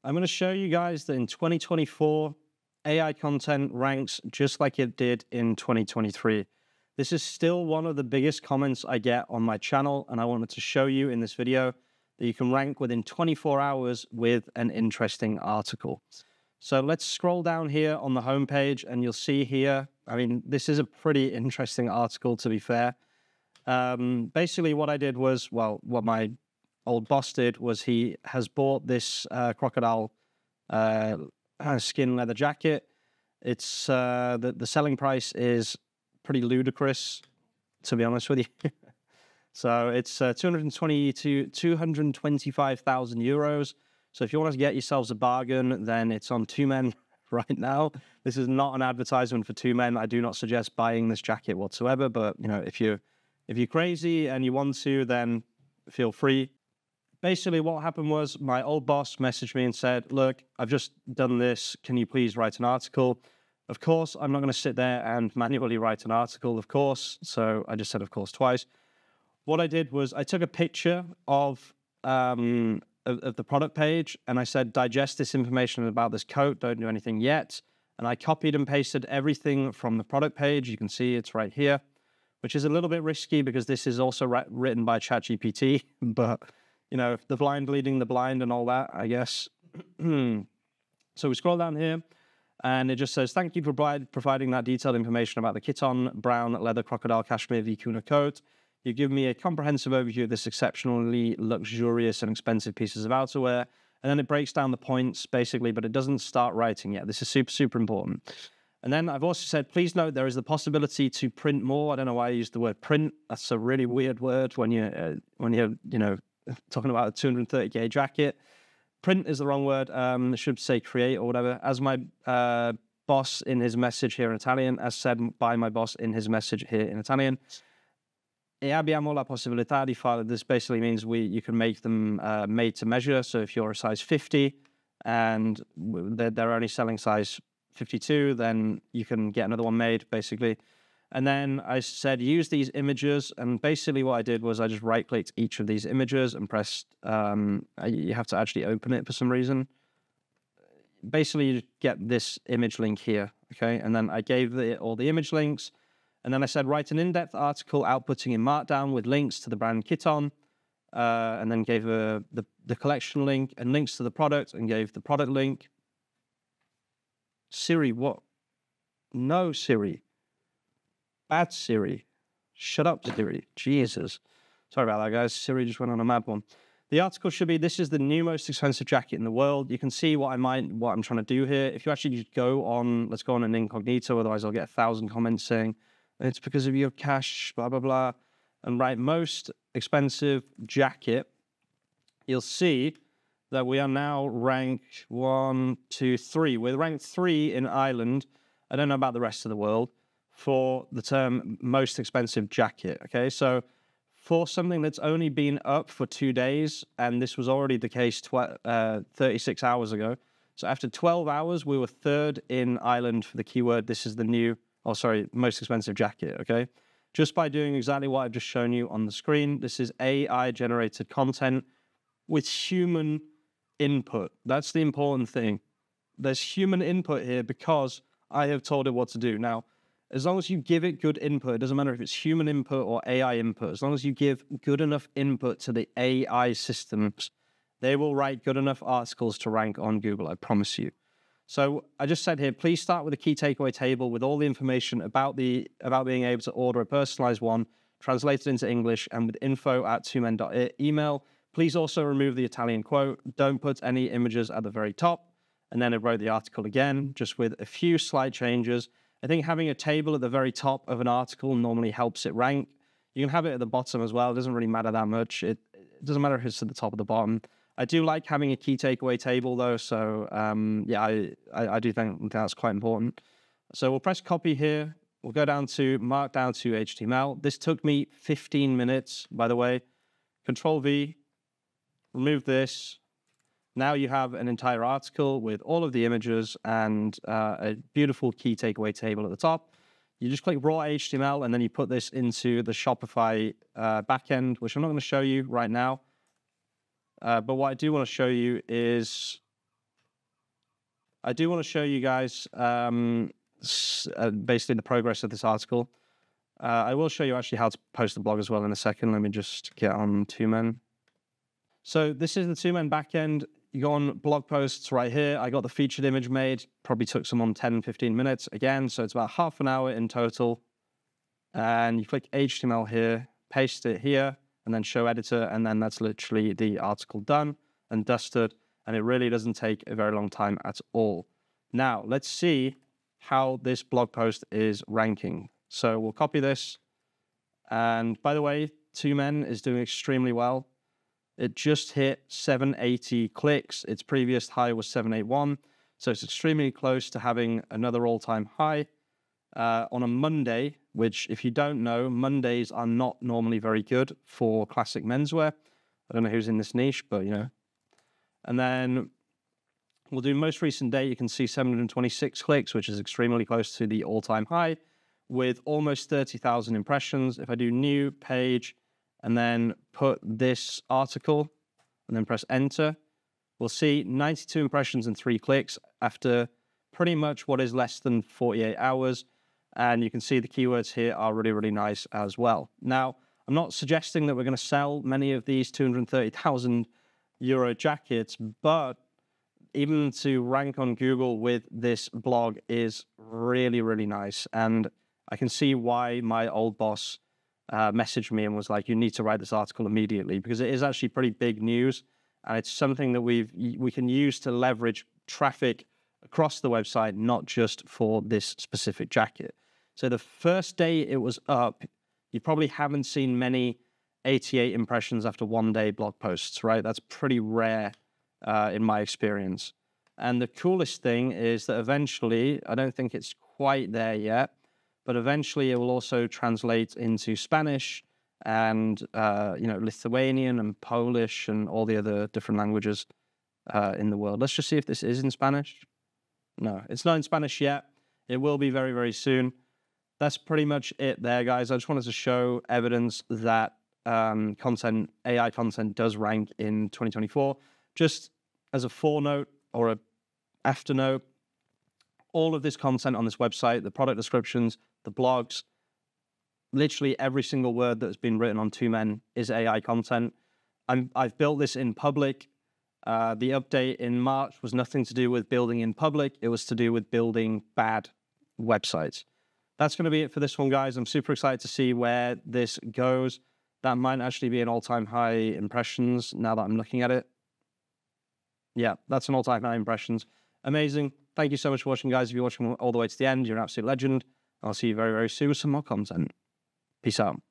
I'm going to show you guys that in 2024, AI content ranks just like it did in 2023. This is still one of the biggest comments I get on my channel, and I wanted to show you in this video that you can rank within 24 hours with an interesting article. So let's scroll down here on the homepage, and you'll see here, I mean, this is a pretty interesting article, to be fair. Basically, what I did was, well, what my old boss did was he has bought this crocodile skin leather jacket. It's the selling price is pretty ludicrous, to be honest with you. So it's 225,000 euros. So if you want to get yourselves a bargain, then it's on Two Men right now. This is not an advertisement for Two Men. I do not suggest buying this jacket whatsoever. But you know, if you're crazy and you want to, then feel free. Basically, what happened was my old boss messaged me and said, look, I've just done this. Can you please write an article? Of course, I'm not going to sit there and manually write an article, of course. So I just said, of course, twice. What I did was I took a picture of the product page, and I said, digest this information about this coat. Don't do anything yet. And I copied and pasted everything from the product page. You can see it's right here, which is a little bit risky because this is also written by ChatGPT, but you know, the blind leading the blind and all that, I guess. So we scroll down here, and it just says, thank you for providing that detailed information about the Kiton brown leather crocodile cashmere vicuna coat. You've given me a comprehensive overview of this exceptionally luxurious and expensive pieces of outerwear. And then it breaks down the points, basically, but it doesn't start writing yet. This is super, super important. And then I've also said, please note there is the possibility to print more. I don't know why I used the word print. That's a really weird word when you're talking about a 230K jacket. Print is the wrong word. It should say create or whatever. As my boss in his message here in Italian, as said by my boss in his message here in Italian, e abbiamo la possibilità di fare. This basically means you can make them made to measure. So if you're a size 50 and they're only selling size 52, then you can get another one made, basically. And then I said, use these images. And basically what I did was I just right-clicked each of these images and pressed, you have to actually open it for some reason. Basically, you get this image link here, okay? And then I gave all the image links. And then I said, write an in-depth article outputting in Markdown with links to the brand Kiton. And then gave the collection link and links to the product and gave the product link. Siri, what? No, Siri. Bad Siri. Shut up, Siri. Jesus. Sorry about that, guys. Siri just went on a mad one. The article should be, this is the new most expensive jacket in the world. You can see what I'm trying to do here. If you actually just go on, let's go on an incognito, otherwise I'll get 1,000 comments saying, it's because of your cash, blah, blah, blah. And right, most expensive jacket, you'll see that we are now ranked 1, 2, 3. We're ranked 3 in Ireland. I don't know about the rest of the world for the term most expensive jacket, okay? So for something that's only been up for 2 days, and this was already the case 36 hours ago. So after 12 hours, we were 3rd in Ireland for the keyword, this is the new, most expensive jacket, okay? Just by doing exactly what I've just shown you on the screen. This is AI-generated content with human input. That's the important thing. There's human input here because I have told it what to do. Now, as long as you give it good input, it doesn't matter if it's human input or AI input, as long as you give good enough input to the AI systems, they will write good enough articles to rank on Google, I promise you. So I just said here, please start with a key takeaway table with all the information about being able to order a personalized one, translated into English, and with info@twomen.it email. Please also remove the Italian quote. Don't put any images at the very top. And then it wrote the article again, just with a few slight changes. I think having a table at the very top of an article normally helps it rank. You can have it at the bottom as well. It doesn't really matter that much. It doesn't matter if it's at the top or the bottom. I do like having a key takeaway table though. So yeah, I do think that's quite important. So we'll press copy here. We'll go down to Markdown to HTML. This took me 15 minutes, by the way. Control V, remove this. Now you have an entire article with all of the images and a beautiful key takeaway table at the top. You just click raw HTML and then you put this into the Shopify backend, which I'm not going to show you right now. But what I do want to show you is I do want to show you guys basically the progress of this article. I will show you actually how to post the blog as well in a second. Let me just get on Two Men. So this is the Two Men backend. You go on blog posts right here. I got the featured image made. Probably took someone 10, 15 minutes again. So it's about half an hour in total. And you click HTML here, paste it here, and then show editor. And then that's literally the article done and dusted. And it really doesn't take a very long time at all. Now, let's see how this blog post is ranking. So we'll copy this. And by the way, Two Men is doing extremely well. It just hit 780 clicks. Its previous high was 781. So it's extremely close to having another all-time high on a Monday, which if you don't know, Mondays are not normally very good for classic menswear. I don't know who's in this niche, but you know. And then we'll do most recent date. You can see 726 clicks, which is extremely close to the all-time high with almost 30,000 impressions. If I do new page and then put this article and then press enter, we'll see 92 impressions and 3 clicks after pretty much what is less than 48 hours. And you can see the keywords here are really, really nice as well. Now, I'm not suggesting that we're going to sell many of these 230,000 euro jackets, but even to rank on Google with this blog is really, really nice. And I can see why my old boss messaged me and was like, you need to write this article immediately, because it is actually pretty big news. And it's something that we can use to leverage traffic across the website, not just for this specific jacket. So the first day it was up, you probably haven't seen many 88 impressions after 1 day blog posts, right? That's pretty rare in my experience. And the coolest thing is that eventually, I don't think it's quite there yet, but eventually it will also translate into Spanish and Lithuanian and Polish and all the other different languages in the world. Let's just see if this is in Spanish. No, it's not in Spanish yet. It will be very, very soon. That's pretty much it there, guys. I just wanted to show evidence that AI content does rank in 2024. Just as a forenote or a after note, all of this content on this website, the product descriptions, the blogs, literally every single word that has been written on Two Men is AI content. I've built this in public. The update in March was nothing to do with building in public. It was to do with building bad websites. That's going to be it for this one, guys. I'm super excited to see where this goes. That might actually be an all-time high impressions now that I'm looking at it. Yeah, that's an all-time high impressions. Amazing. Thank you so much for watching, guys. If you're watching all the way to the end, you're an absolute legend. I'll see you very, very soon with some more content. Peace out.